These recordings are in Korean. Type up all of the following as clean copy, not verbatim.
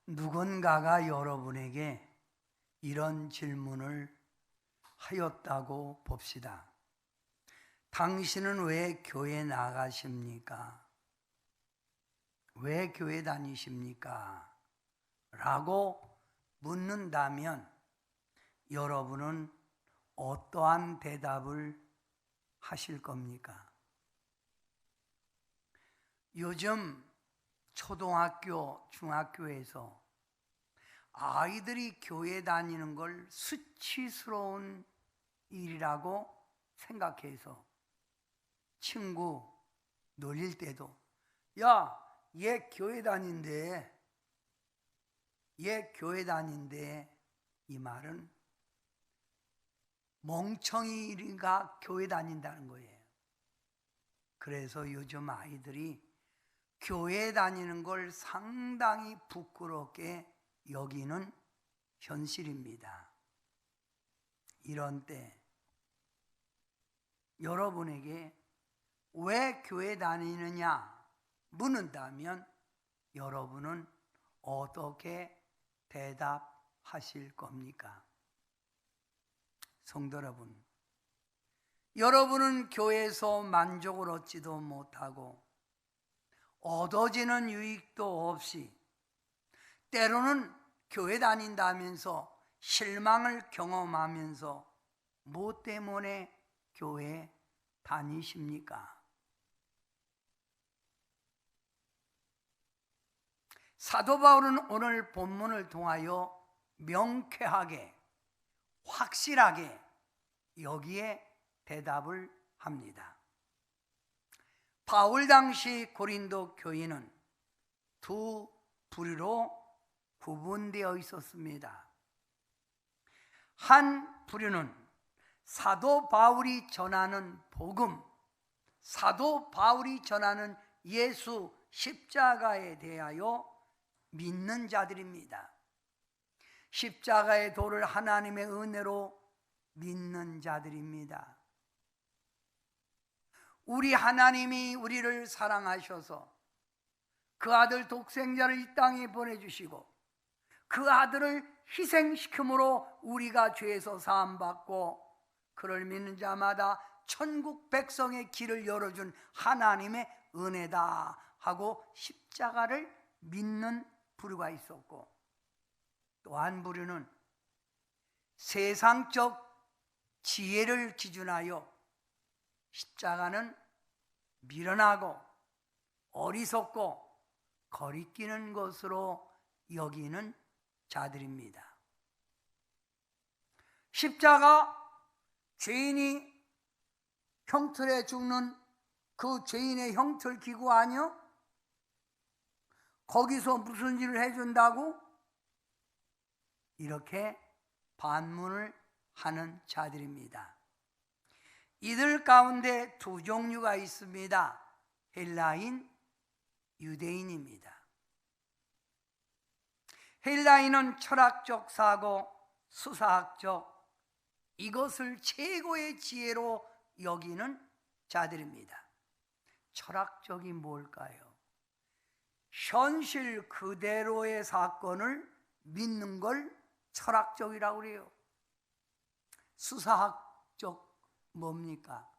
누군가가 여러분에게 이런 질문을 하였다고 봅시다. 당신은 왜 교회 나가십니까? 왜 교회 다니십니까? 라고 묻는다면 여러분은 어떠한 대답을 하실 겁니까? 요즘 초등학교, 중학교에서 아이들이 교회 다니는 걸 수치스러운 일이라고 생각해서 친구 놀릴 때도 야, 얘 교회 다닌대. 얘 교회 다닌대. 이 말은 멍청이가 교회 다닌다는 거예요. 그래서 요즘 아이들이 교회 다니는 걸 상당히 부끄럽게 여기는 현실입니다. 이런 때 여러분에게 왜 교회 다니느냐 묻는다면 여러분은 어떻게 대답하실 겁니까? 성도 여러분, 여러분은 교회에서 만족을 얻지도 못하고 얻어지는 유익도 없이 때로는 교회 다닌다면서 실망을 경험하면서 뭐 때문에 교회 다니십니까? 사도 바울은 오늘 본문을 통하여 명쾌하게 확실하게 여기에 대답을 합니다. 바울 당시 고린도 교인은 두 부류로 구분되어 있었습니다. 한 부류는 사도 바울이 전하는 복음, 사도 바울이 전하는 예수 십자가에 대하여 믿는 자들입니다. 십자가의 도를 하나님의 은혜로 믿는 자들입니다. 우리 하나님이 우리를 사랑하셔서 그 아들 독생자를 이 땅에 보내주시고 그 아들을 희생시킴으로 우리가 죄에서 사함받고 그를 믿는 자마다 천국 백성의 길을 열어준 하나님의 은혜다 하고 십자가를 믿는 부류가 있었고, 또 한 부류는 세상적 지혜를 기준하여 십자가는 미련하고 어리석고 거리끼는 것으로 여기는 자들입니다. 십자가, 죄인이 형틀에 죽는 그 죄인의 형틀 기구 아니요? 거기서 무슨 일을 해준다고? 이렇게 반문을 하는 자들입니다. 이들 가운데 두 종류가 있습니다. 헬라인, 유대인입니다. 헬라인은 철학적 사고, 수사학적 이것을 최고의 지혜로 여기는 자들입니다. 철학적이 뭘까요? 현실 그대로의 사건을 믿는 걸 철학적이라고 그래요. 수사학적 뭡니까?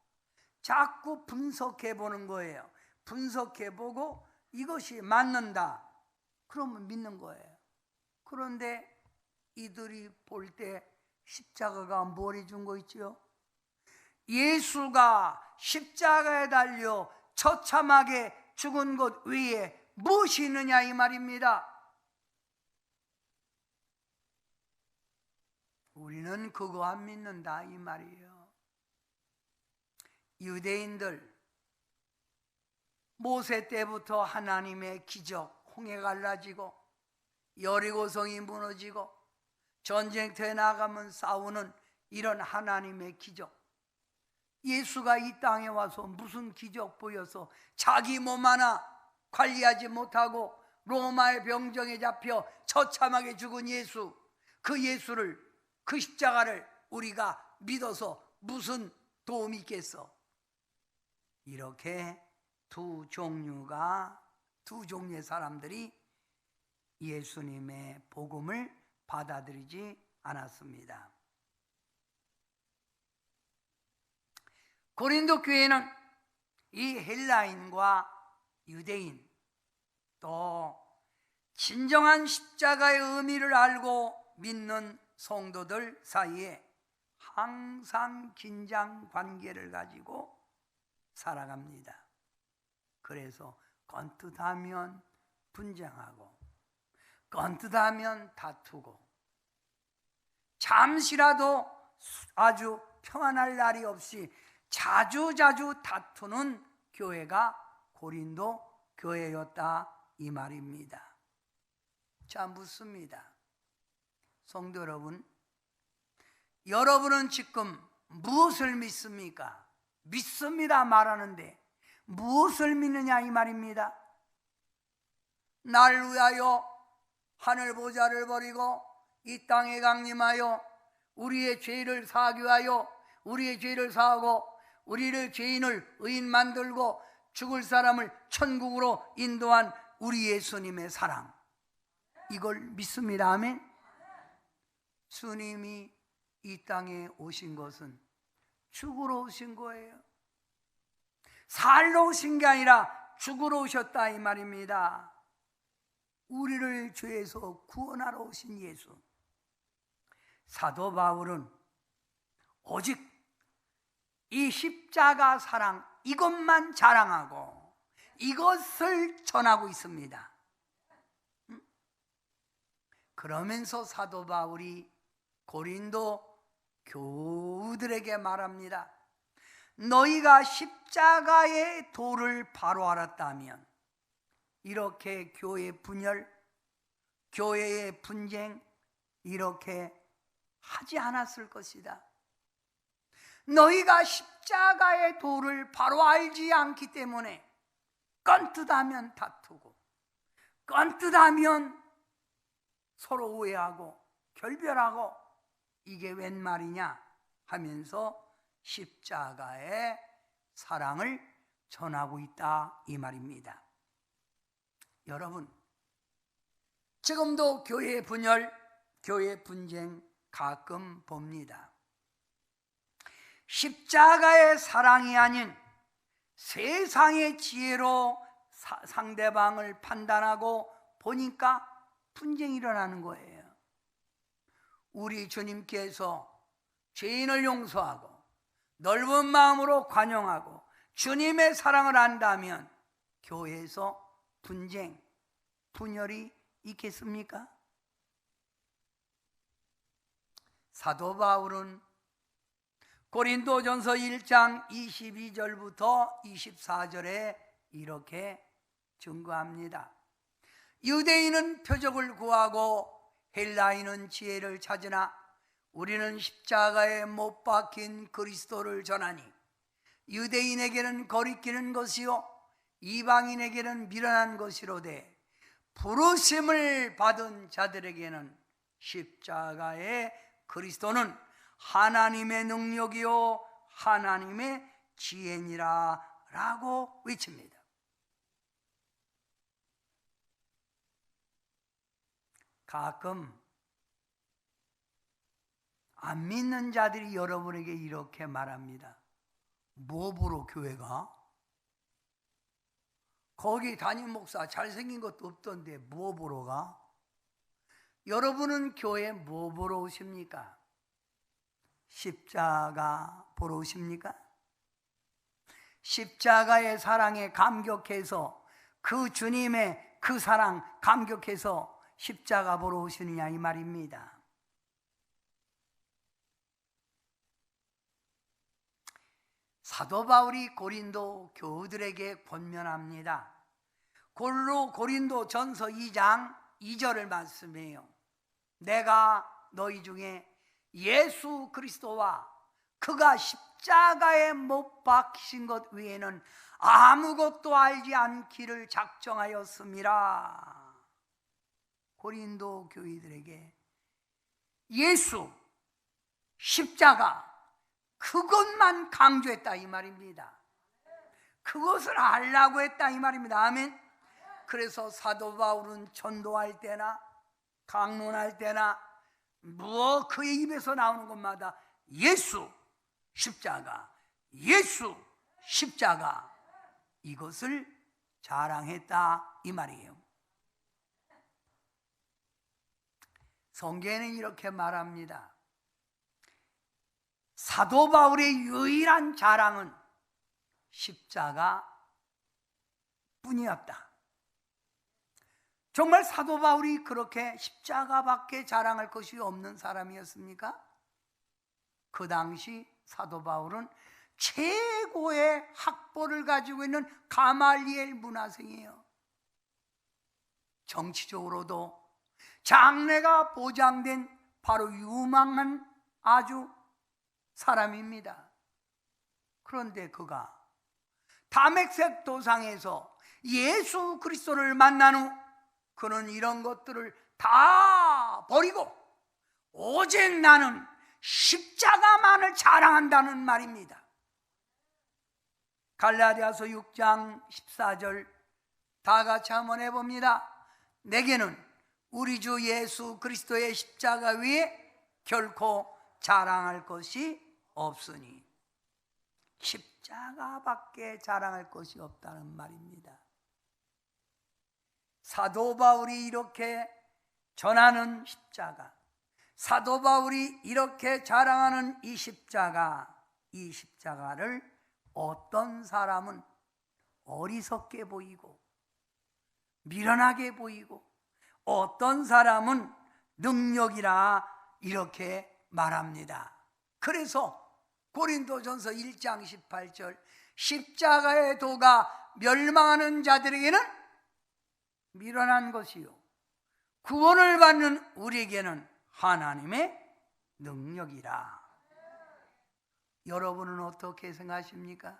자꾸 분석해 보는 거예요. 분석해 보고 이것이 맞는다 그러면 믿는 거예요. 그런데 이들이 볼 때 십자가가 뭘 해준 거 있죠? 예수가 십자가에 달려 처참하게 죽은 것 외에 무엇이 있느냐 이 말입니다. 우리는 그거 안 믿는다 이 말이에요. 유대인들 모세 때부터 하나님의 기적, 홍해 갈라지고 여리고성이 무너지고 전쟁터에 나가면 싸우는 이런 하나님의 기적, 예수가 이 땅에 와서 무슨 기적 보여서 자기 몸 하나 관리하지 못하고 로마의 병정에 잡혀 처참하게 죽은 예수, 그 예수를, 그 십자가를 우리가 믿어서 무슨 도움이 있겠어? 이렇게 두 종류의 사람들이 예수님의 복음을 받아들이지 않았습니다. 고린도 교회는 이 헬라인과 유대인, 또 진정한 십자가의 의미를 알고 믿는 성도들 사이에 항상 긴장 관계를 가지고 살아갑니다. 그래서 건뜻하면 분쟁하고 건뜻하면 다투고 잠시라도 아주 평안할 날이 없이 자주자주 다투는 교회가 고린도 교회였다 이 말입니다. 자, 묻습니다. 성도 여러분, 여러분은 지금 무엇을 믿습니까? 믿습니다 말하는데 무엇을 믿느냐 이 말입니다. 날 위하여 하늘 보좌를 버리고 이 땅에 강림하여 우리의 죄를 사하기 위하여 우리의 죄를 사하고 우리를 죄인을 의인 만들고 죽을 사람을 천국으로 인도한 우리 예수님의 사랑, 이걸 믿습니다. 아멘. 주님이 이 땅에 오신 것은 죽으러 오신 거예요. 살러 오신 게 아니라 죽으러 오셨다 이 말입니다. 우리를 죄에서 구원하러 오신 예수. 사도 바울은 오직 이 십자가 사랑 이것만 자랑하고 이것을 전하고 있습니다. 그러면서 사도 바울이 고린도 교우들에게 말합니다. 너희가 십자가의 도를 바로 알았다면 이렇게 교회 분열, 교회의 분쟁 이렇게 하지 않았을 것이다. 너희가 십자가의 도를 바로 알지 않기 때문에 껌뜻하면 다투고 껌뜻하면 서로 오해하고 결별하고 이게 웬 말이냐 하면서 십자가의 사랑을 전하고 있다 이 말입니다. 여러분, 지금도 교회 분열, 교회 분쟁 가끔 봅니다. 십자가의 사랑이 아닌 세상의 지혜로 상대방을 판단하고 보니까 분쟁이 일어나는 거예요. 우리 주님께서 죄인을 용서하고 넓은 마음으로 관용하고 주님의 사랑을 안다면 교회에서 분쟁, 분열이 있겠습니까? 사도 바울은 고린도전서 1장 22절부터 24절에 이렇게 증거합니다. 유대인은 표적을 구하고 헬라인은 지혜를 찾으나 우리는 십자가에 못 박힌 그리스도를 전하니 유대인에게는 거리끼는 것이요 이방인에게는 미련한 것이로되 부르심을 받은 자들에게는 십자가의 그리스도는 하나님의 능력이요 하나님의 지혜니라 라고 외칩니다. 가끔 안 믿는 자들이 여러분에게 이렇게 말합니다. 뭐 보러 교회 가? 거기 담임 목사 잘생긴 것도 없던데 뭐 보러 가? 여러분은 교회 뭐 보러 오십니까? 십자가 보러 오십니까? 십자가의 사랑에 감격해서 그 주님의 그 사랑 감격해서 십자가 보러 오시느냐 이 말입니다. 사도 바울이 고린도 교우들에게 권면합니다. 고린도 전서 2장 2절을 말씀해요. 내가 너희 중에 예수 그리스도와 그가 십자가에 못 박히신 것 외에는 아무것도 알지 않기를 작정하였습니다. 고린도 교회들에게 예수, 십자가 그것만 강조했다 이 말입니다. 그것을 알라고 했다 이 말입니다. 아멘. 그래서 사도 바울은 전도할 때나 강론할 때나 무엇 그의 입에서 나오는 것마다 예수 십자가, 예수 십자가, 이것을 자랑했다 이 말이에요. 성경에는 이렇게 말합니다. 사도 바울의 유일한 자랑은 십자가 뿐이었다. 정말 사도 바울이 그렇게 십자가밖에 자랑할 것이 없는 사람이었습니까? 그 당시 사도 바울은 최고의 학벌을 가지고 있는 가말리엘 문화생이에요. 정치적으로도 장래가 보장된 바로 유망한 아주 사람입니다. 그런데 그가 다메섹 도상에서 예수 그리스도를 만난 후 그는 이런 것들을 다 버리고 오직 나는 십자가만을 자랑한다는 말입니다. 갈라디아서 6장 14절 다 같이 한번 해봅니다. 내게는 우리 주 예수 그리스도의 십자가 위에 결코 자랑할 것이 없으니, 십자가밖에 자랑할 것이 없다는 말입니다. 사도 바울이 이렇게 전하는 십자가, 사도 바울이 이렇게 자랑하는 이 십자가를 어떤 사람은 어리석게 보이고 미련하게 보이고 어떤 사람은 능력이라 이렇게 말합니다. 그래서 고린도전서 1장 18절 십자가의 도가 멸망하는 자들에게는 미련한 것이요 구원을 받는 우리에게는 하나님의 능력이라. 여러분은 어떻게 생각하십니까?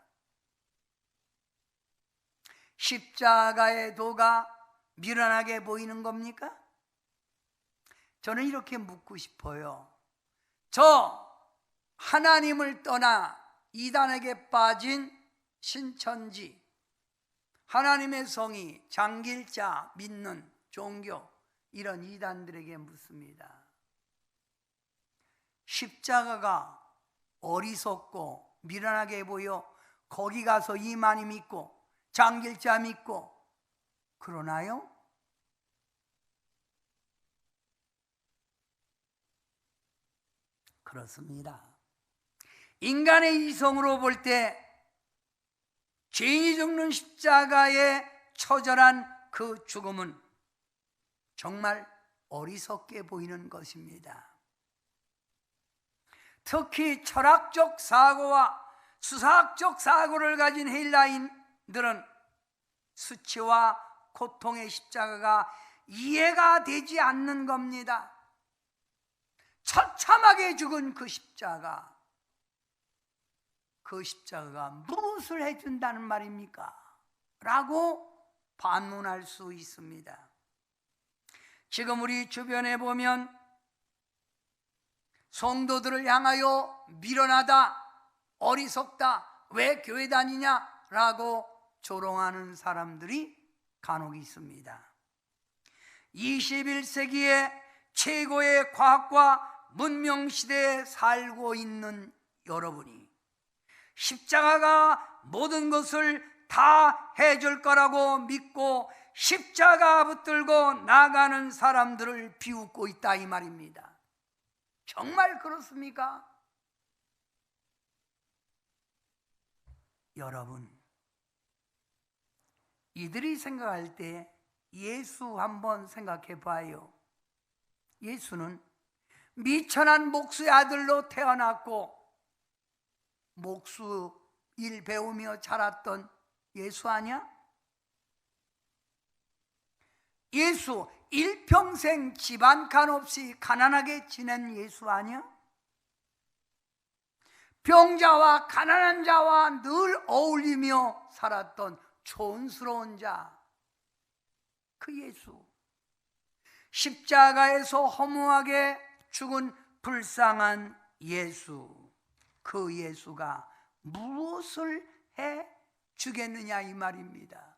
십자가의 도가 미련하게 보이는 겁니까? 저는 이렇게 묻고 싶어요. 저 하나님을 떠나 이단에게 빠진 신천지, 하나님의 성이 장길자 믿는 종교, 이런 이단들에게 묻습니다. 십자가가 어리석고 미련하게 보여 거기 가서 이만희 믿고 장길자 믿고 그러나요? 그렇습니다. 인간의 이성으로 볼 때 죄인이 죽는 십자가의 처절한 그 죽음은 정말 어리석게 보이는 것입니다. 특히 철학적 사고와 수사학적 사고를 가진 헬라인들은 수치와 고통의 십자가가 이해가 되지 않는 겁니다. 처참하게 죽은 그 십자가가 무엇을 해준다는 말입니까? 라고 반문할 수 있습니다. 지금 우리 주변에 보면 성도들을 향하여 미련하다, 어리석다, 왜 교회 다니냐라고 조롱하는 사람들이 간혹 있습니다. 21세기의 최고의 과학과 문명 시대에 살고 있는 여러분이 십자가가 모든 것을 다 해줄 거라고 믿고 십자가 붙들고 나가는 사람들을 비웃고 있다 이 말입니다. 정말 그렇습니까? 여러분, 이들이 생각할 때 예수 한번 생각해 봐요. 예수는 미천한 목수의 아들로 태어났고 목수 일 배우며 자랐던 예수 아니야? 예수 일평생 집 한 칸 없이 가난하게 지낸 예수 아니야? 병자와 가난한 자와 늘 어울리며 살았던 촌스러운 자, 그 예수. 십자가에서 허무하게 죽은 불쌍한 예수, 그 예수가 무엇을 해 주겠느냐 이 말입니다.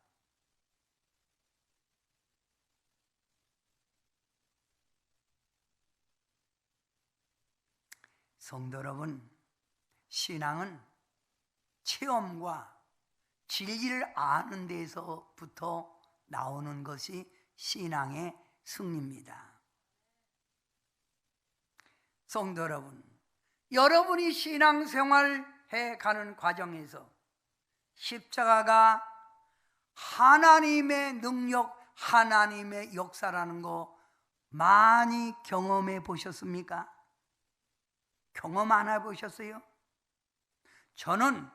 성도 여러분, 신앙은 체험과 진리를 아는 데서부터 나오는 것이 신앙의 승리입니다. 성도 여러분, 여러분이 신앙생활 해가는 과정에서 십자가가 하나님의 능력, 하나님의 역사라는 거 많이 경험해 보셨습니까? 경험 안 해보셨어요? 저는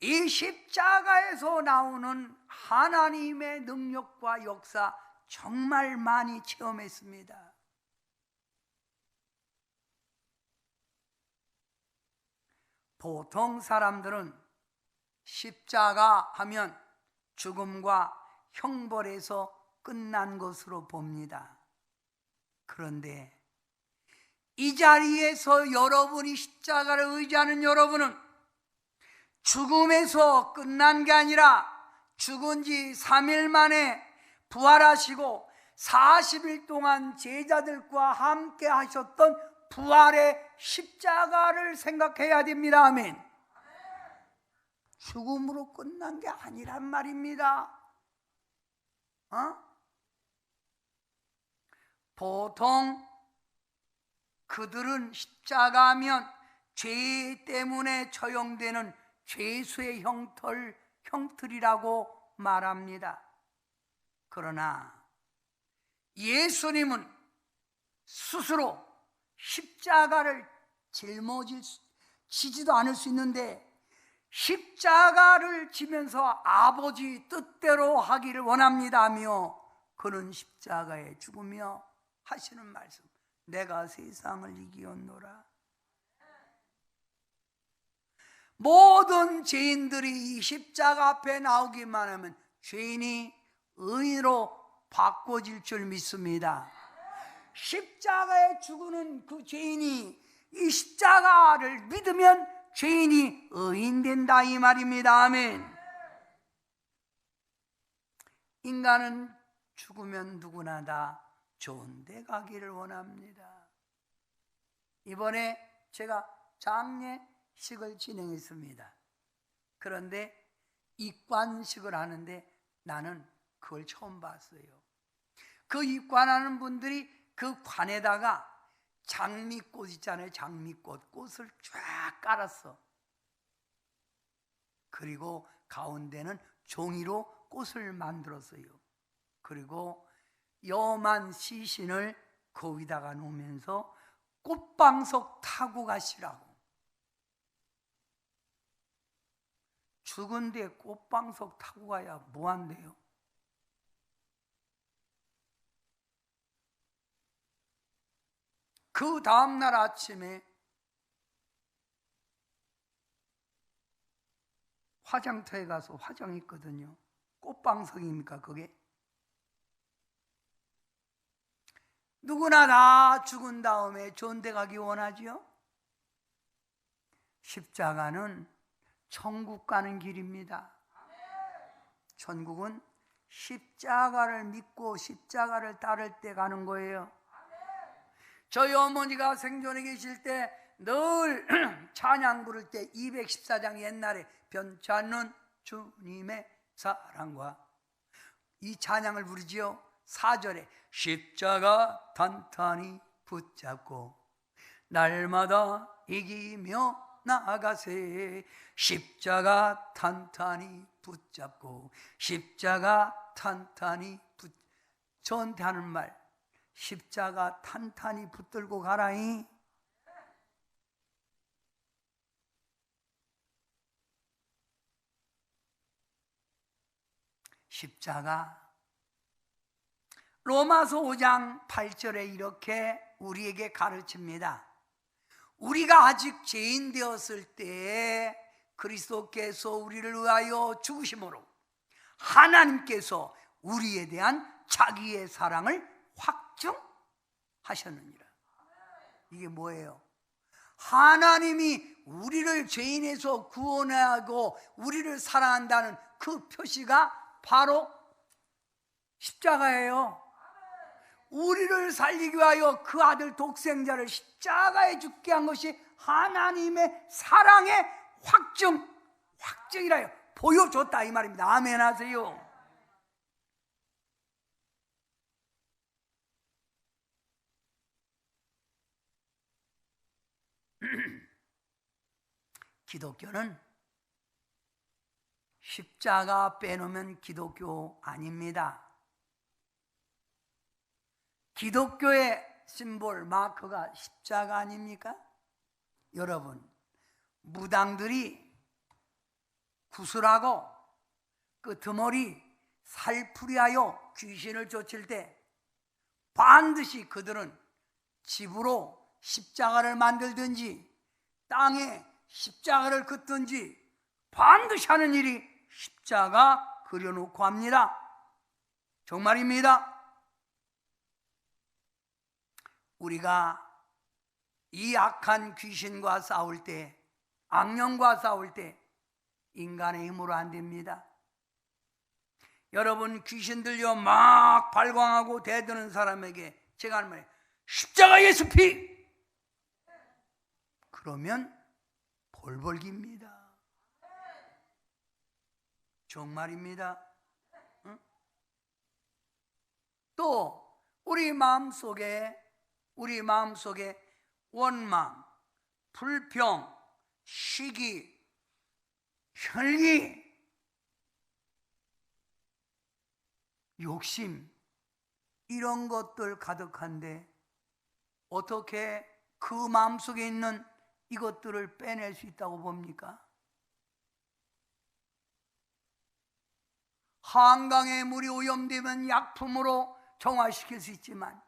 이 십자가에서 나오는 하나님의 능력과 역사 정말 많이 체험했습니다. 보통 사람들은 십자가 하면 죽음과 형벌에서 끝난 것으로 봅니다. 그런데 이 자리에서 여러분이 십자가를 의지하는 여러분은 죽음에서 끝난 게 아니라 죽은 지 3일 만에 부활하시고 40일 동안 제자들과 함께 하셨던 부활의 십자가를 생각해야 됩니다. 아멘. 죽음으로 끝난 게 아니란 말입니다. 보통 그들은 십자가하면 죄 때문에 처형되는 죄수의 형틀이라고 말합니다. 그러나 예수님은 스스로 십자가를 짊어지지도 않을 수 있는데 십자가를 지면서 아버지 뜻대로 하기를 원합니다 하며 그는 십자가에 죽으며 하시는 말씀, 내가 세상을 이기었노라. 모든 죄인들이 이 십자가 앞에 나오기만 하면 죄인이 의인으로 바꿔질 줄 믿습니다. 십자가에 죽는 그 죄인이 이 십자가를 믿으면 죄인이 의인된다 이 말입니다. 아멘. 인간은 죽으면 누구나 다 좋은 데 가기를 원합니다. 이번에 제가 장례식을 진행했습니다. 그런데 입관식을 하는데 나는 그걸 처음 봤어요. 그 입관하는 분들이 그 관에다가 장미꽃 있잖아요. 장미꽃, 꽃을 쫙 깔았어. 그리고 가운데는 종이로 꽃을 만들었어요. 그리고 염한 시신을 거기다가 놓으면서 꽃방석 타고 가시라고. 죽은데 꽃방석 타고 가야 뭐한대요? 그 다음날 아침에 화장터에 가서 화장했거든요. 꽃방석입니까 그게? 누구나 다 죽은 다음에 좋은 데 가기 원하지요? 십자가는 천국 가는 길입니다. 천국은 십자가를 믿고 십자가를 따를 때 가는 거예요. 저희 어머니가 생존해 계실 때 늘 찬양 부를 때 214장 옛날에 변치 않는 주님의 사랑과 이 찬양을 부르지요. 4절에 십자가 단단히 붙잡고 날마다 이기며 나아가세. 십자가 단단히 붙잡고 십자가 단단히 저한테 하는 말, 십자가 탄탄히 붙들고 가라이. 십자가 로마서 5장 8절에 이렇게 우리에게 가르칩니다. 우리가 아직 죄인 되었을 때에 그리스도께서 우리를 위하여 죽으심으로 하나님께서 우리에 대한 자기의 사랑을 확증하셨느니라. 이게 뭐예요? 하나님이 우리를 죄인에서 구원하고 우리를 사랑한다는 그 표시가 바로 십자가예요. 우리를 살리기 위하여 그 아들 독생자를 십자가에 죽게 한 것이 하나님의 사랑의 확증이라요. 보여줬다 이 말입니다. 아멘 하세요. 기독교는 십자가 빼놓으면 기독교 아닙니다. 기독교의 심볼, 마크가 십자가 아닙니까? 여러분, 무당들이 구슬하고 그 드머리 살풀이하여 귀신을 쫓을 때 반드시 그들은 집으로 십자가를 만들든지 땅에 십자가를 긋든지 반드시 하는 일이 십자가 그려놓고 합니다. 정말입니다. 우리가 이 악한 귀신과 싸울 때, 악령과 싸울 때 인간의 힘으로 안 됩니다. 여러분, 귀신들요 막 발광하고 대드는 사람에게 제가 하는 말이에요. 십자가 예수 피! 그러면 볼벌깁니다. 정말입니다. 응? 또 우리 마음속에 원망, 불평, 시기, 혈기, 욕심 이런 것들 가득한데 어떻게 그 마음속에 있는 이것들을 빼낼 수 있다고 봅니까? 한강의 물이 오염되면 약품으로 정화시킬 수 있지만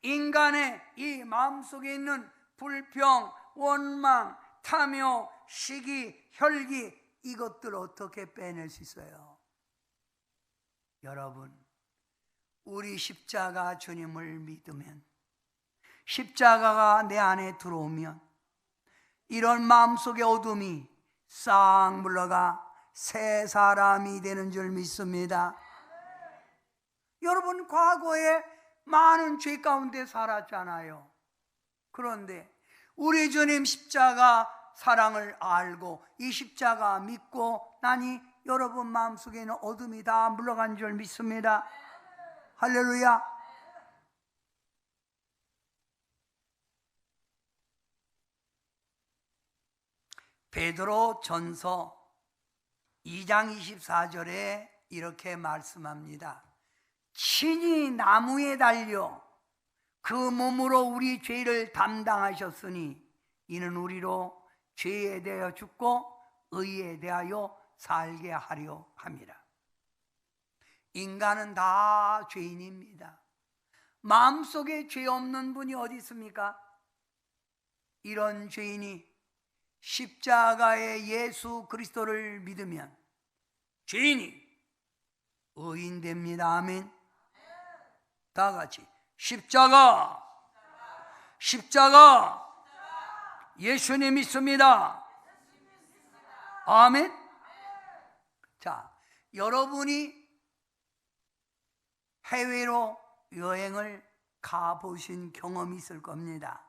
인간의 이 마음속에 있는 불평, 원망, 탐욕, 시기, 혈기 이것들을 어떻게 빼낼 수 있어요? 여러분, 우리 십자가 주님을 믿으면, 십자가가 내 안에 들어오면 이런 마음속의 어둠이 싹 물러가 새 사람이 되는 줄 믿습니다. 여러분, 과거에 많은 죄 가운데 살았잖아요. 그런데 우리 주님 십자가 사랑을 알고 이 십자가 믿고 나니 여러분 마음속에 있는 어둠이 다 물러간 줄 믿습니다. 할렐루야. 베드로 전서 2장 24절에 이렇게 말씀합니다. 친히 나무에 달려 그 몸으로 우리 죄를 담당하셨으니 이는 우리로 죄에 대하여 죽고 의에 대하여 살게 하려 함이라. 인간은 다 죄인입니다. 마음속에 죄 없는 분이 어디 있습니까? 이런 죄인이 십자가의 예수 그리스도를 믿으면 죄인이 의인 됩니다. 아멘. 다 같이 십자가 예수님 믿습니다. 아멘. 자, 여러분이 해외로 여행을 가보신 경험이 있을 겁니다.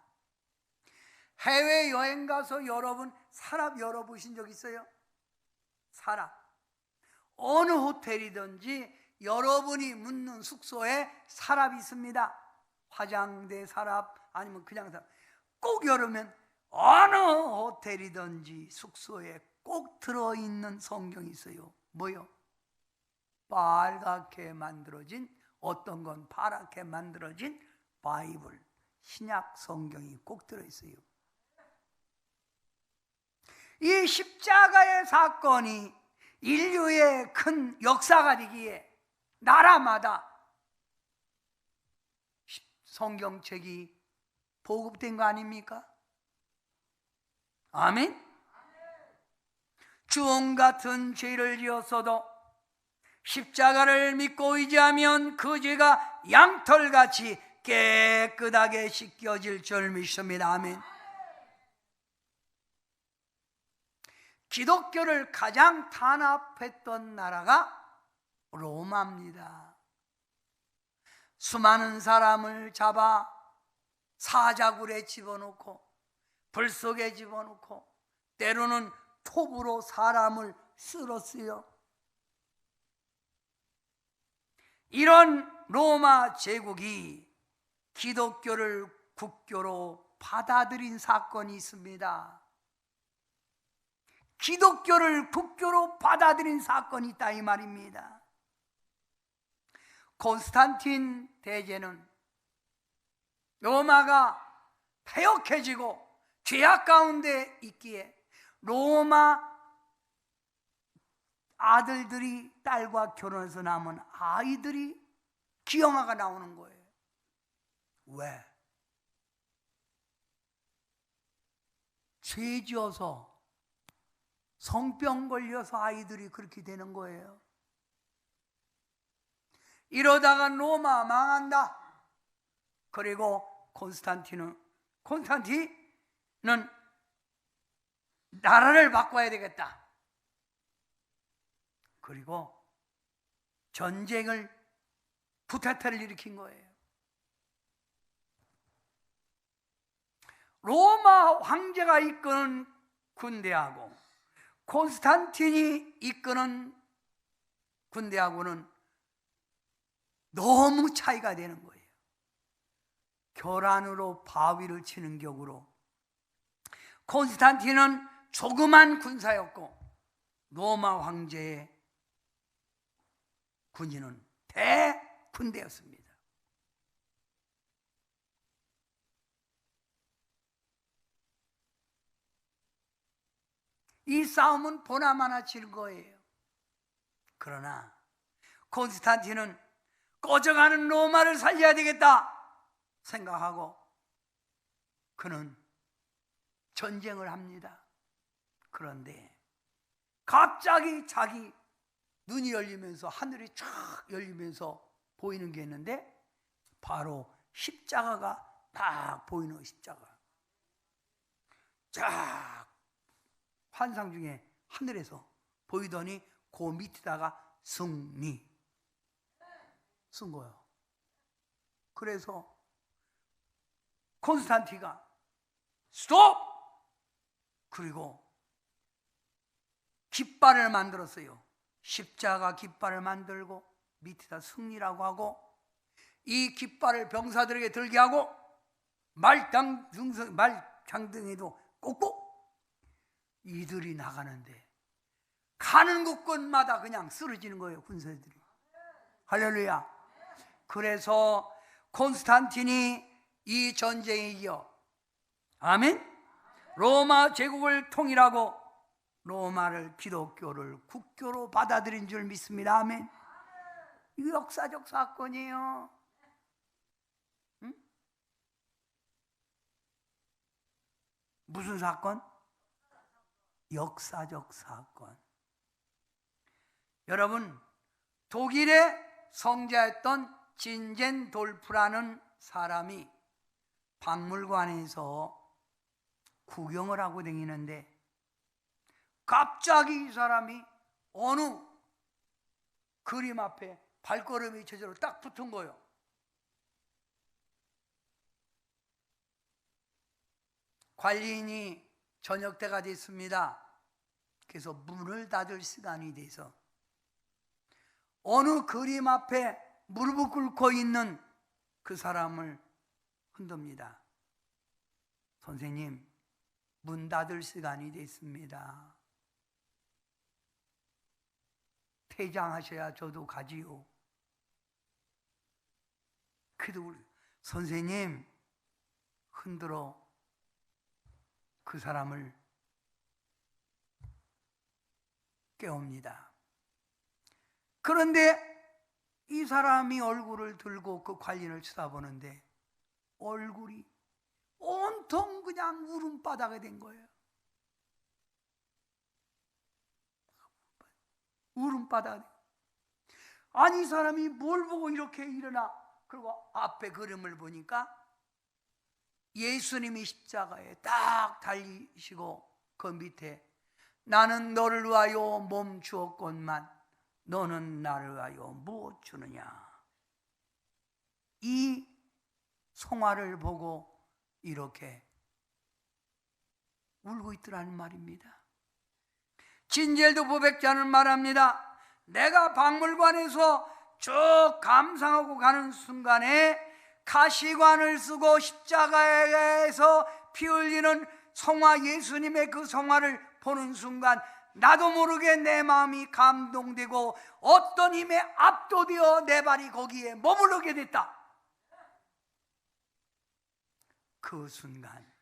해외여행 가서 여러분 서랍 열어보신 적 있어요? 서랍. 어느 호텔이든지 여러분이 묵는 숙소에 서랍이 있습니다. 화장대 서랍 아니면 그냥 서랍. 꼭 열으면 어느 호텔이든지 숙소에 꼭 들어있는 성경이 있어요. 뭐요? 빨갛게 만들어진, 어떤 건 파랗게 만들어진 바이블, 신약 성경이 꼭 들어있어요. 이 십자가의 사건이 인류의 큰 역사가 되기에 나라마다 성경책이 보급된 거 아닙니까? 아멘? 주홍 같은 죄를 지었어도 십자가를 믿고 의지하면 그 죄가 양털같이 깨끗하게 씻겨질 줄 믿습니다. 아멘. 기독교를 가장 탄압했던 나라가 로마입니다. 수많은 사람을 잡아 사자굴에 집어넣고 불 속에 집어넣고 때로는 톱으로 사람을 쓸었어요. 이런 로마 제국이 기독교를 국교로 받아들인 사건이 있습니다. 기독교를 국교로 받아들인 사건이 있다 이 말입니다. 콘스탄틴 대제는 로마가 폐역해지고 죄악 가운데 있기에 로마 아들들이 딸과 결혼해서 남은 아이들이 기형아가 나오는 거예요. 왜? 죄 지어서 성병 걸려서 아이들이 그렇게 되는 거예요. 이러다가 로마 망한다. 그리고 콘스탄틴은 나라를 바꿔야 되겠다. 그리고 전쟁을 쿠데타를 일으킨 거예요. 로마 황제가 이끄는 군대하고 콘스탄틴이 이끄는 군대하고는 너무 차이가 되는 거예요. 결안으로 바위를 치는 격으로 콘스탄틴은 조그만 군사였고 로마 황제의 군인은 대군대였습니다. 이 싸움은 보나마나 질 거예요. 그러나 콘스탄틴은 꺼져가는 로마를 살려야 되겠다 생각하고 그는 전쟁을 합니다. 그런데 갑자기 자기 눈이 열리면서 하늘이 쫙 열리면서 보이는 게 있는데 바로 십자가가 딱 보이는 십자가. 쫙 환상 중에 하늘에서 보이더니 그 밑에다가 승리 쓴 거예요. 그래서 콘스탄티가 스톱! 그리고 깃발을 만들었어요. 십자가 깃발을 만들고 밑에다 승리라고 하고 이 깃발을 병사들에게 들게 하고 말장등에도 꽂고 이들이 나가는데 가는 곳곳마다 그냥 쓰러지는 거예요. 군사들이. 할렐루야. 그래서 콘스탄틴이 이 전쟁에 이어 아멘 로마 제국을 통일하고 로마를 기독교를 국교로 받아들인 줄 믿습니다. 아멘. 이거 역사적 사건이에요. 응? 무슨 사건? 역사적 사건. 여러분, 독일의 성자였던 진젠돌프라는 사람이 박물관에서 구경을 하고 다니는데 갑자기 이 사람이 어느 그림 앞에 발걸음이 제대로 딱 붙은 거예요. 관리인이 저녁 때가 됐습니다. 그래서 문을 닫을 시간이 돼서 어느 그림 앞에 무릎을 꿇고 있는 그 사람을 흔듭니다. 선생님, 문 닫을 시간이 됐습니다. 퇴장하셔야 저도 가지요. 그래도 우리 선생님 흔들어 그 사람을 깨웁니다. 그런데 이 사람이 얼굴을 들고 그 관리를 쳐다보는데 얼굴이 온통 그냥 울음바다가 된 거예요. 울음바다. 아니 이 사람이 뭘 보고 이렇게 일어나. 그리고 앞에 그림을 보니까 예수님이 십자가에 딱 달리시고 그 밑에 나는 너를 위하여 몸 주었건만 너는 나를 위하여 무엇 주느냐. 이 송화를 보고 이렇게 울고 있더라는 말입니다. 진젤도 부백자는 말합니다. 내가 박물관에서 쭉 감상하고 가는 순간에 가시관을 쓰고 십자가에서 피 흘리는 성화, 예수님의 그 성화를 보는 순간 나도 모르게 내 마음이 감동되고 어떤 힘에 압도되어 내 발이 거기에 머무르게 됐다. 그 순간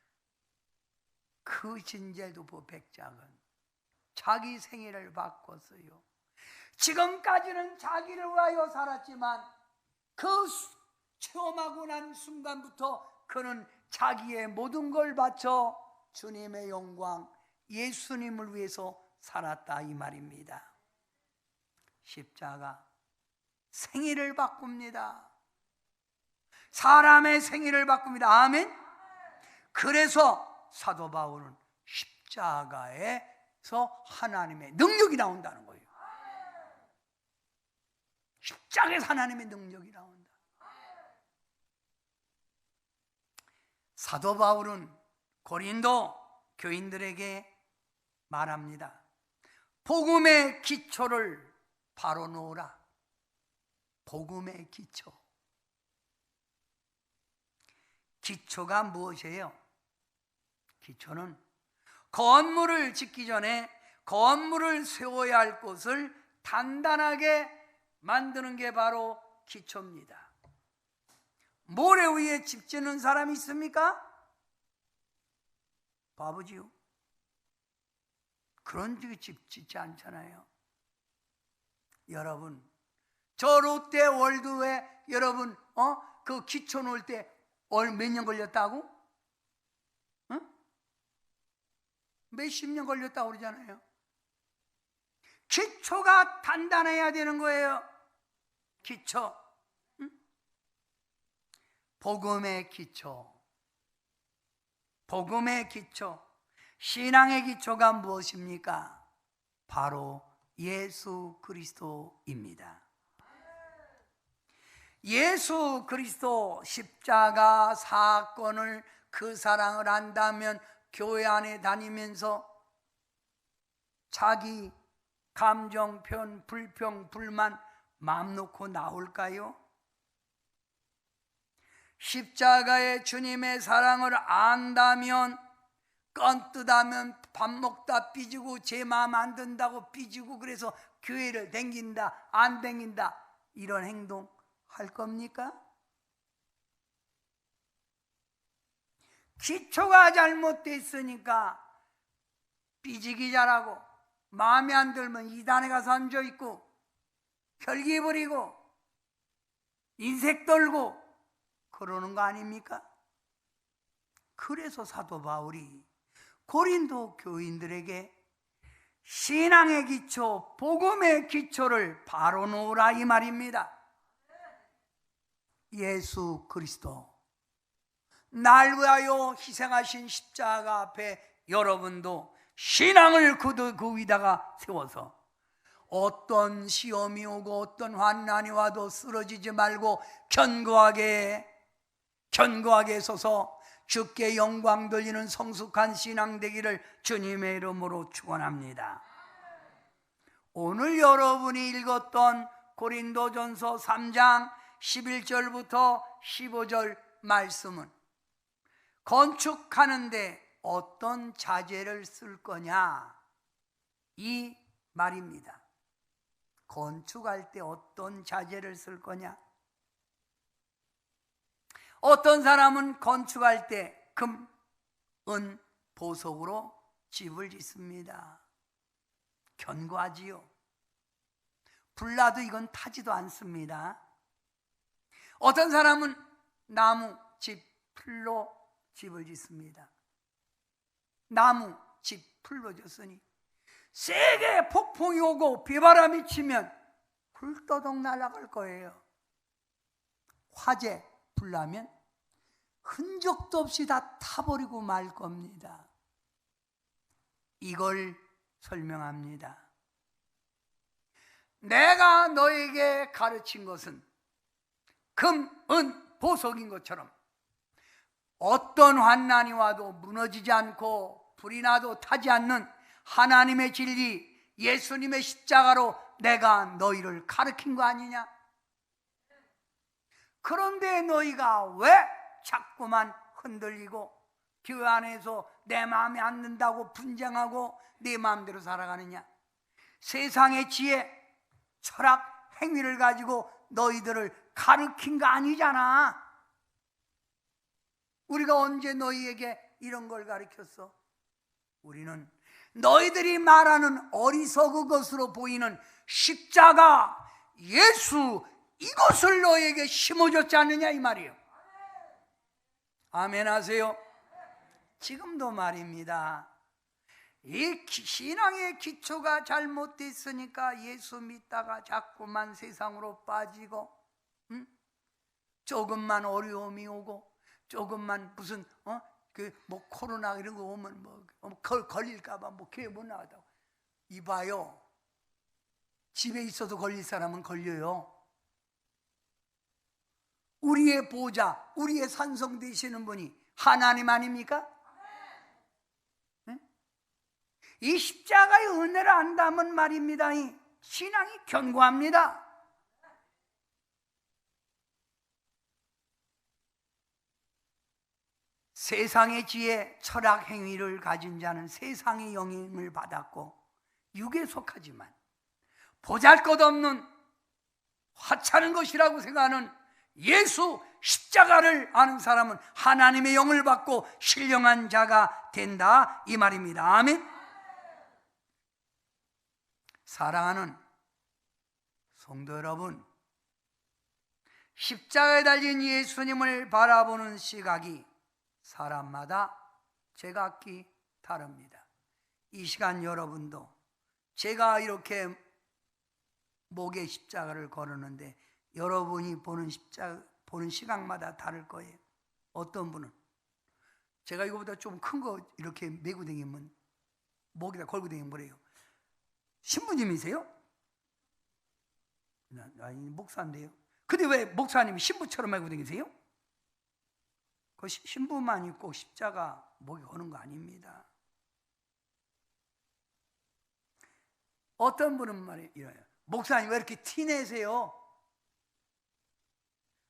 그 진젤도프 백작은 자기 생애를 바꿨어요. 지금까지는 자기를 위하여 살았지만 그 체험하고 난 순간부터 그는 자기의 모든 걸 바쳐 주님의 영광, 예수님을 위해서 살았다 이 말입니다. 십자가 생애를 바꿉니다. 사람의 생애를 바꿉니다. 아멘. 그래서 사도 바울은 십자가에서 하나님의 능력이 나온다는 거예요. 십자가에서 하나님의 능력이 나온다. 사도 바울은 고린도 교인들에게 말합니다. 복음의 기초를 바로 놓으라. 복음의 기초. 기초가 무엇이에요? 기초는 건물을 짓기 전에 건물을 세워야 할 곳을 단단하게 만드는 게 바로 기초입니다. 모래 위에 집 짓는 사람이 있습니까? 바보지요. 그런 집 짓지 않잖아요. 여러분, 저 롯데 월드에 여러분 그 기초 놓을 때 몇 년 걸렸다고? 몇십 년 걸렸다고 그러잖아요. 기초가 단단해야 되는 거예요. 기초. 복음의 기초. 복음의 기초. 신앙의 기초가 무엇입니까? 바로 예수 그리스도입니다. 예수 그리스도 십자가 사건을, 그 사랑을 안다면 교회 안에 다니면서 자기 감정, 편, 불평, 불만 마음 놓고 나올까요? 십자가의 주님의 사랑을 안다면, 껌뜯하면 밥 먹다 삐지고 제 마음 안 든다고 삐지고 그래서 교회를 댕긴다, 안 댕긴다, 이런 행동 할 겁니까? 기초가 잘못됐으니까 삐지기 잘하고 마음에 안 들면 이단에 가서 앉아있고 혈기 부리고 인색 떨고 그러는 거 아닙니까? 그래서 사도 바울이 고린도 교인들에게 신앙의 기초, 복음의 기초를 바로 놓으라 이 말입니다. 예수 그리스도, 날 위하여 희생하신 십자가 앞에 여러분도 신앙을 그 위다가 세워서 어떤 시험이 오고 어떤 환난이 와도 쓰러지지 말고 견고하게 서서 주께 영광 돌리는 성숙한 신앙 되기를 주님의 이름으로 축원합니다. 오늘 여러분이 읽었던 고린도전서 3장 11절부터 15절 말씀은 건축하는데 어떤 자재를 쓸 거냐 이 말입니다. 건축할 때 어떤 자재를 쓸 거냐. 어떤 사람은 건축할 때 금, 은, 보석으로 집을 짓습니다. 견고하지요. 불나도 이건 타지도 않습니다. 어떤 사람은 나무, 집, 풀로 집을 짓습니다. 나무, 집, 풀로 짓으니 세게 폭풍이 오고 비바람이 치면 굴떠덩 날아갈 거예요. 화재, 불나면 흔적도 없이 다 타버리고 말 겁니다. 이걸 설명합니다. 내가 너에게 가르친 것은 금, 은, 보석인 것처럼 어떤 환난이 와도 무너지지 않고 불이 나도 타지 않는 하나님의 진리, 예수님의 십자가로 내가 너희를 가르친 거 아니냐? 그런데 너희가 왜 자꾸만 흔들리고 교회 안에서 내 마음에 안 든다고 분쟁하고 내 마음대로 살아가느냐? 세상의 지혜, 철학, 행위를 가지고 너희들을 가르친 거 아니잖아. 우리가 언제 너희에게 이런 걸 가르쳤어? 우리는 너희들이 말하는 어리석은 것으로 보이는 십자가, 예수, 이것을 너희에게 심어줬지 않느냐 이 말이에요. 아멘 하세요. 지금도 말입니다. 이 신앙의 기초가 잘못됐으니까 예수 믿다가 자꾸만 세상으로 빠지고, 조금만 어려움이 오고, 조금만 무슨 뭐 코로나 이런 거 오면 뭐 걸릴까봐 뭐 교회 못 나가다고. 이봐요, 집에 있어도 걸릴 사람은 걸려요. 우리의 보좌, 우리의 산성 되시는 분이 하나님 아닙니까? 네? 이 십자가의 은혜를 안다면 말입니다, 이 신앙이 견고합니다. 세상의 지혜, 철학, 행위를 가진 자는 세상의 영향을 받았고 육에 속하지만 보잘것없는 하찮은 것이라고 생각하는 예수 십자가를 아는 사람은 하나님의 영을 받고 신령한 자가 된다 이 말입니다. 아멘. 사랑하는 성도 여러분, 십자가에 달린 예수님을 바라보는 시각이 사람마다 제각기 다릅니다. 이 시간 여러분도 제가 이렇게 목에 십자가를 걸었는데 여러분이 보는 시각마다 다를 거예요. 어떤 분은 제가 이거보다 좀 큰 거 이렇게 메고 다니면 목에다 걸고 다니면 뭐래요? 신부님이세요? 아니, 목사인데요. 근데 왜 목사님이 신부처럼 메고 다니세요? 그 신부만 입고 십자가 목에 거는 거 아닙니다. 어떤 분은 말이에요. 목사님 왜 이렇게 티내세요?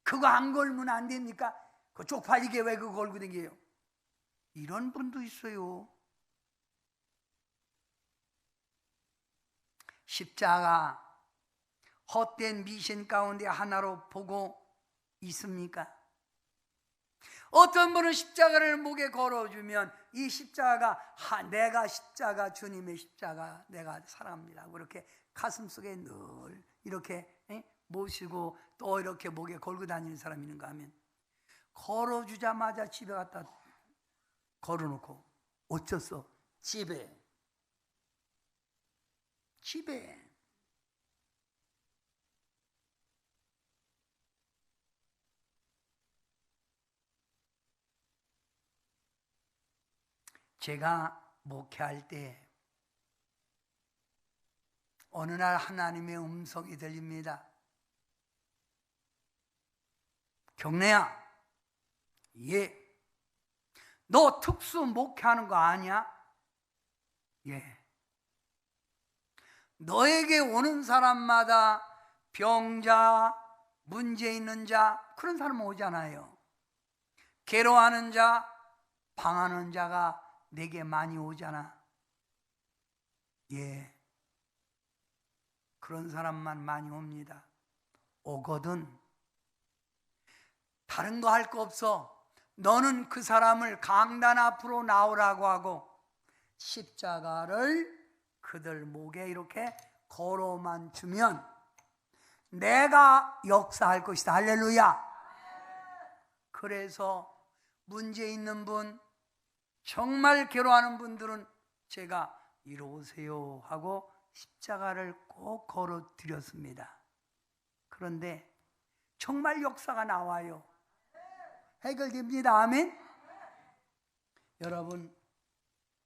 그거 안 걸면 안 됩니까? 그 쪽팔리게 왜 그거 걸고 다녀요? 이런 분도 있어요. 십자가 헛된 미신 가운데 하나로 보고 있습니까? 어떤 분은 십자가를 목에 걸어주면 이 십자가가 내가 십자가, 주님의 십자가 내가 사랑합니다, 그렇게 가슴속에 늘 이렇게 모시고 또 이렇게 목에 걸고 다니는 사람이 있는가 하면 걸어주자마자 집에 갖다 걸어놓고 어쩌어? 집에 제가 목회할 때 어느 날 하나님의 음성이 들립니다. 경래야, 예. 너 특수 목회하는 거 아니야? 예. 너에게 오는 사람마다 병자, 문제 있는 자, 그런 사람 오잖아요. 괴로워하는 자, 방하는 자가 내게 많이 오잖아. 예. 그런 사람만 많이 옵니다. 오거든 다른 거 할 거 없어. 너는 그 사람을 강단 앞으로 나오라고 하고 십자가를 그들 목에 이렇게 걸어만 주면 내가 역사할 것이다. 할렐루야. 그래서 문제 있는 분, 정말 괴로워하는 분들은 제가 이리 오세요 하고 십자가를 꼭 걸어 드렸습니다. 그런데 정말 역사가 나와요. 해결됩니다. 아멘. 여러분,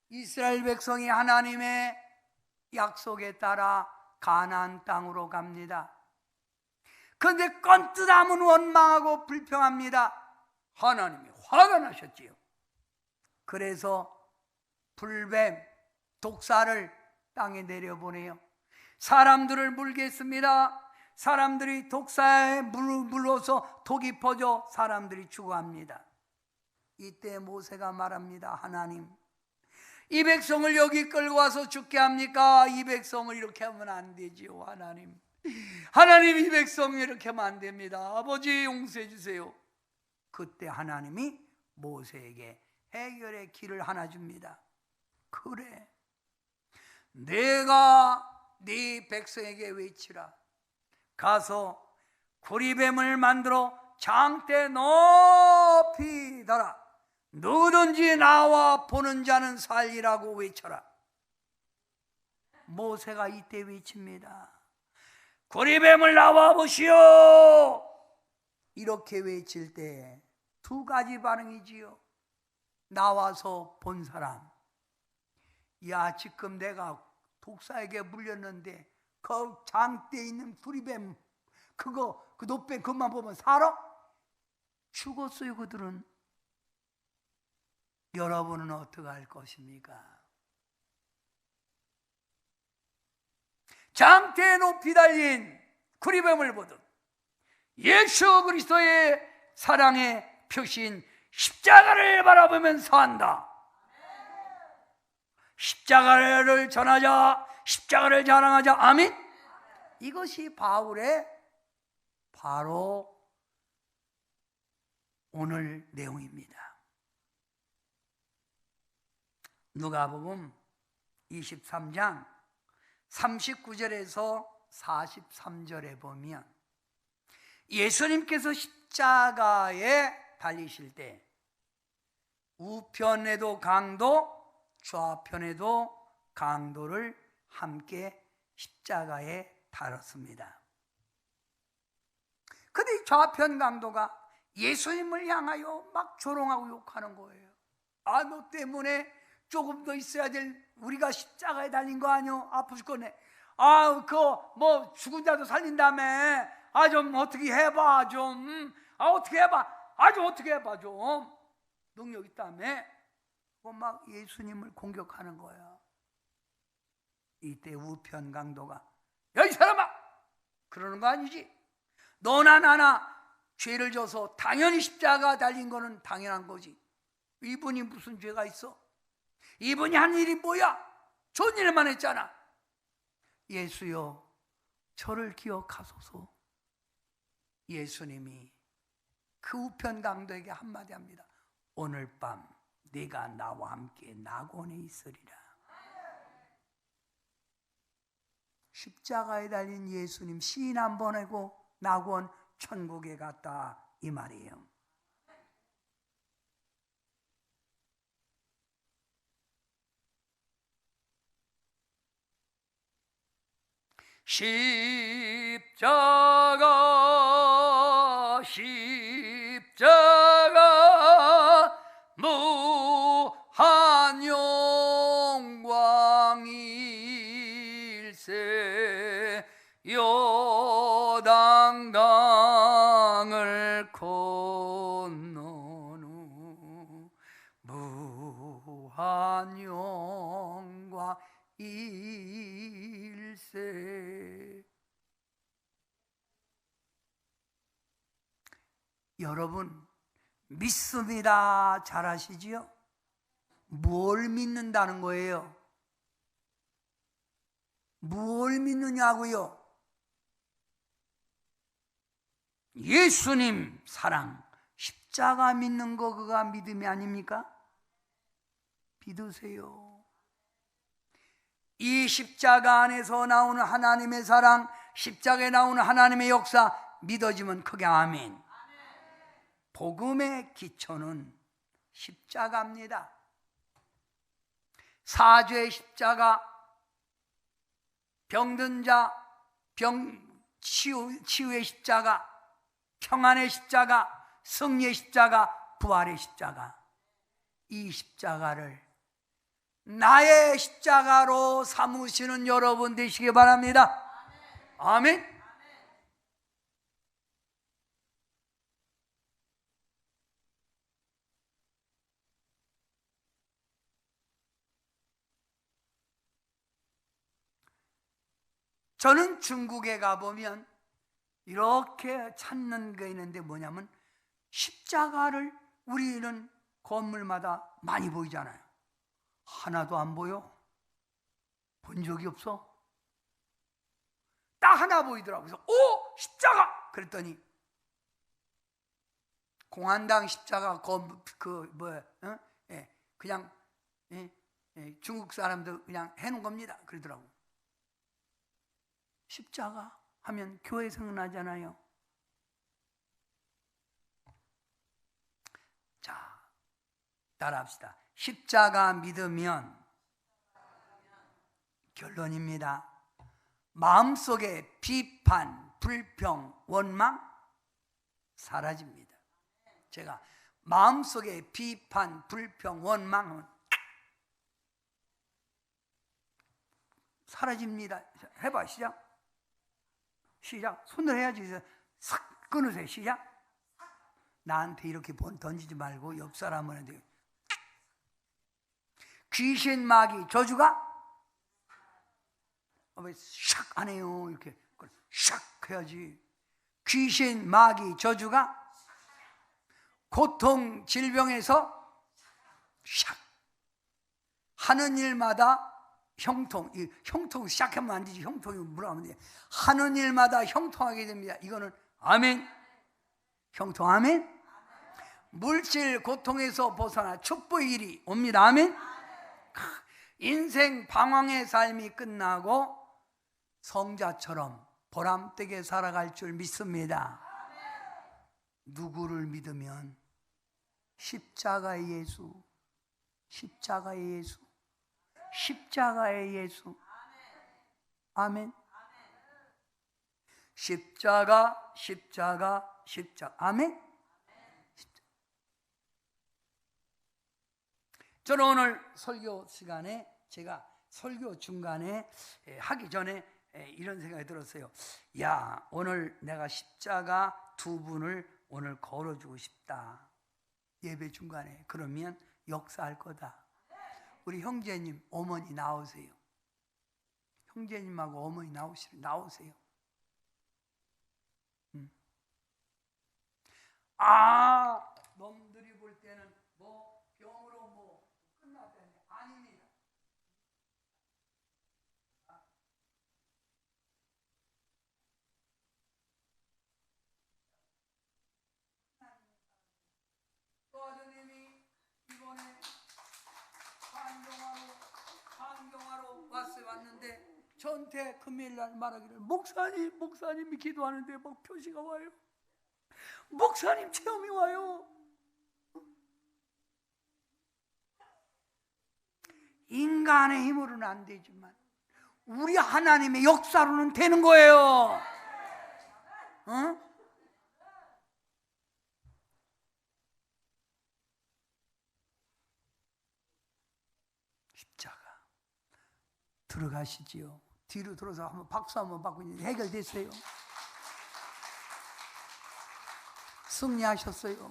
이스라엘 백성이 하나님의 약속에 따라 가나안 땅으로 갑니다. 그런데 건뜨담은 원망하고 불평합니다. 하나님이 화가 나셨지요. 그래서 불뱀, 독사를 땅에 내려보내요. 사람들을 물겠습니다. 사람들이 독사에 물어서 독이 퍼져 사람들이 죽어갑니다. 이때 모세가 말합니다. 하나님, 이 백성을 여기 끌고 와서 죽게 합니까? 이 백성을 이렇게 하면 안 되지요. 하나님, 하나님, 이 백성을 이렇게 하면 안 됩니다. 아버지, 용서해 주세요. 그때 하나님이 모세에게 해결의 길을 하나 줍니다. 그래, 내가 네 백성에게 외치라. 가서 구리뱀을 만들어 장대 높이 달아 누구든지 나와 보는 자는 살리라고 외쳐라. 모세가 이때 외칩니다. 구리뱀을 나와 보시오. 이렇게 외칠 때 두 가지 반응이지요. 나와서 본 사람, 야, 지금 내가 독사에게 물렸는데 그 장대에 있는 구리뱀, 그 노뱀 그것만 보면 살아? 죽었어요. 그들은. 여러분은 어떻게 할 것입니까? 장대에 높이 달린 구리뱀을 보든 예수 그리스도의 사랑의 표시인 십자가를 바라보면서 한다. 십자가를 전하자, 십자가를 자랑하자. 아멘. 이것이 바울의 바로 오늘 내용입니다. 누가복음 23장 39절에서 43절에 보면 예수님께서 십자가에 달리실 때 우편에도 강도, 좌편에도 강도를 함께 십자가에 달았습니다. 근데 이 좌편 강도가 예수님을 향하여 막 조롱하고 욕하는 거예요. 아, 너 때문에 조금 더 있어야 될 우리가 십자가에 달린 거 아니오? 아프 죽겠네. 아, 그거 뭐 죽은 자도 살린다며. 아, 좀 어떻게 해봐 좀. 아, 어떻게 해봐. 아, 좀 어떻게 해봐 좀. 능력 있다며. 막 예수님을 공격하는 거야. 이때 우편 강도가, 야, 이 사람아, 그러는 거 아니지? 너나 나나 죄를 져서 당연히 십자가 달린 거는 당연한 거지. 이분이 무슨 죄가 있어? 이분이 한 일이 뭐야? 좋은 일만 했잖아. 예수여, 저를 기억하소서. 예수님이 그 우편 강도에게 한마디 합니다. 오늘 밤 네가 나와 함께 낙원에 있으리라. 십자가에 달린 예수님 시인 한 번 하고 낙원 천국에 갔다, 이 말이에요. 십자가 무한 영광일세. 요단강을 건너는 무한 영광일세. 여러분, 믿습니다. 잘 아시지요? 뭘 믿는다는 거예요? 뭘 믿느냐고요? 예수님 사랑, 십자가 믿는 거, 그가 믿음이 아닙니까? 믿으세요. 이 십자가 안에서 나오는 하나님의 사랑, 십자가에 나오는 하나님의 역사 믿어지면 크게 아멘. 복음의 기초는 십자가입니다. 사죄의 십자가, 병든 자 치유의 십자가, 평안의 십자가, 승리의 십자가, 부활의 십자가. 이 십자가를 나의 십자가로 삼으시는 여러분 되시기 바랍니다. 아멘. 저는 중국에 가보면 이렇게 찾는 게 있는데 뭐냐면 십자가를 우리는 건물마다 많이 보이잖아요. 하나도 안 보여? 본 적이 없어? 딱 하나 보이더라고요. 그래서 오! 십자가! 그랬더니 공안당 십자가 그냥 중국 사람들 그냥 해놓은 겁니다. 그러더라고. 십자가 하면 교회 생각나잖아요. 자, 따라합시다. 십자가 믿으면 결론입니다. 마음속에 비판, 불평, 원망 사라집니다. 제가 마음속에 비판, 불평, 원망은 사라집니다. 해봐. 시작. 시작. 손을 해야지. 싹 끊으세요. 시작. 나한테 이렇게 던지지 말고 옆 사람한테. 귀신, 마귀, 저주가 왜 샥 안 해요? 이렇게 샥 해야지. 귀신, 마귀, 저주가 고통, 질병에서 샥 하는 일마다 형통, 형통 시작하면 안 되지. 형통이 뭐라 하면 돼. 하는 일마다 형통하게 됩니다. 이거는 아멘. 형통 아멘. 물질 고통에서 벗어나 축복의 일이 옵니다. 아멘. 인생 방황의 삶이 끝나고 성자처럼 보람되게 살아갈 줄 믿습니다. 누구를 믿으면 십자가의 예수, 십자가의 예수, 십자가의 예수. 아멘. 십자가, 십자가, 십자가. 아멘. 저는 오늘 설교 시간에 제가 설교 중간에 하기 전에 이런 생각이 들었어요. 야, 오늘 내가 십자가 두 분을 오늘 걸어주고 싶다. 예배 중간에. 그러면 역사할 거다. 우리 형제님, 어머니 나오세요. 형제님하고 어머니 나오세요. 놈들이 볼 때는 뭐 병으로 뭐 끝났다는데 아닙니다. 또 아드님이 이번에 환경하러 왔는데 저한테 금요일날 말하기를 목사님이 기도하는데 막 표시가 와요. 목사님 체험이 와요. 인간의 힘으로는 안 되지만 우리 하나님의 역사로는 되는 거예요. 어? 십자가 들어가시지요. 뒤로 들어서 한번 박수 한번 받고 해결됐어요. 승리하셨어요.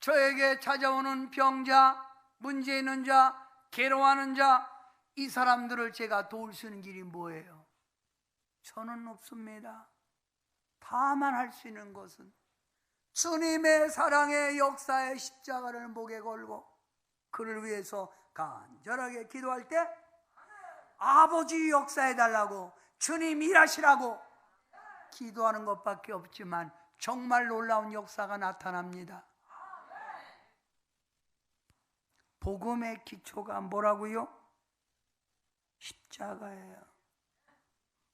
저에게 찾아오는 병자, 문제 있는 자, 괴로워하는 자, 이 사람들을 제가 도울 수 있는 길이 뭐예요? 저는 없습니다. 다만 할 수 있는 것은 주님의 사랑의 역사의 십자가를 목에 걸고 그를 위해서 간절하게 기도할 때 아버지 역사해달라고, 주님 일하시라고 기도하는 것밖에 없지만 정말 놀라운 역사가 나타납니다. 복음의 기초가 뭐라고요? 십자가예요.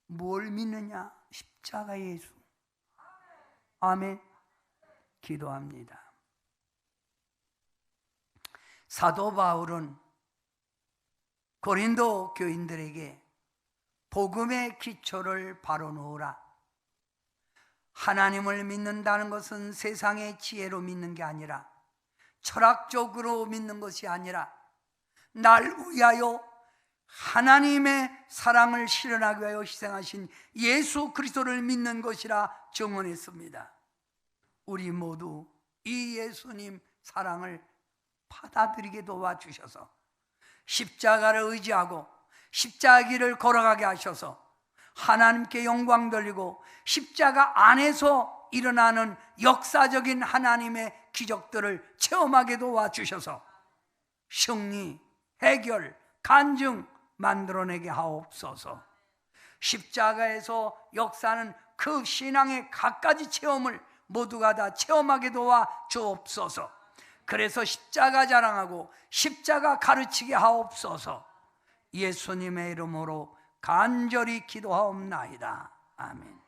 뭘 믿느냐? 십자가 예수. 아멘. 기도합니다. 사도 바울은 고린도 교인들에게 복음의 기초를 바로 놓으라. 하나님을 믿는다는 것은 세상의 지혜로 믿는 게 아니라, 철학적으로 믿는 것이 아니라 날 위하여 하나님의 사랑을 실현하기 위하여 희생하신 예수 그리스도를 믿는 것이라 증언했습니다. 우리 모두 이 예수님 사랑을 받아들이게 도와주셔서 십자가를 의지하고 십자가 길을 걸어가게 하셔서 하나님께 영광 돌리고 십자가 안에서 일어나는 역사적인 하나님의 기적들을 체험하게 도와주셔서 승리, 해결, 간증 만들어내게 하옵소서. 십자가에서 역사는 그 신앙의 갖가지 체험을 모두가 다 체험하게 도와 주옵소서. 그래서 십자가 자랑하고 십자가 가르치게 하옵소서. 예수님의 이름으로 간절히 기도하옵나이다. 아멘.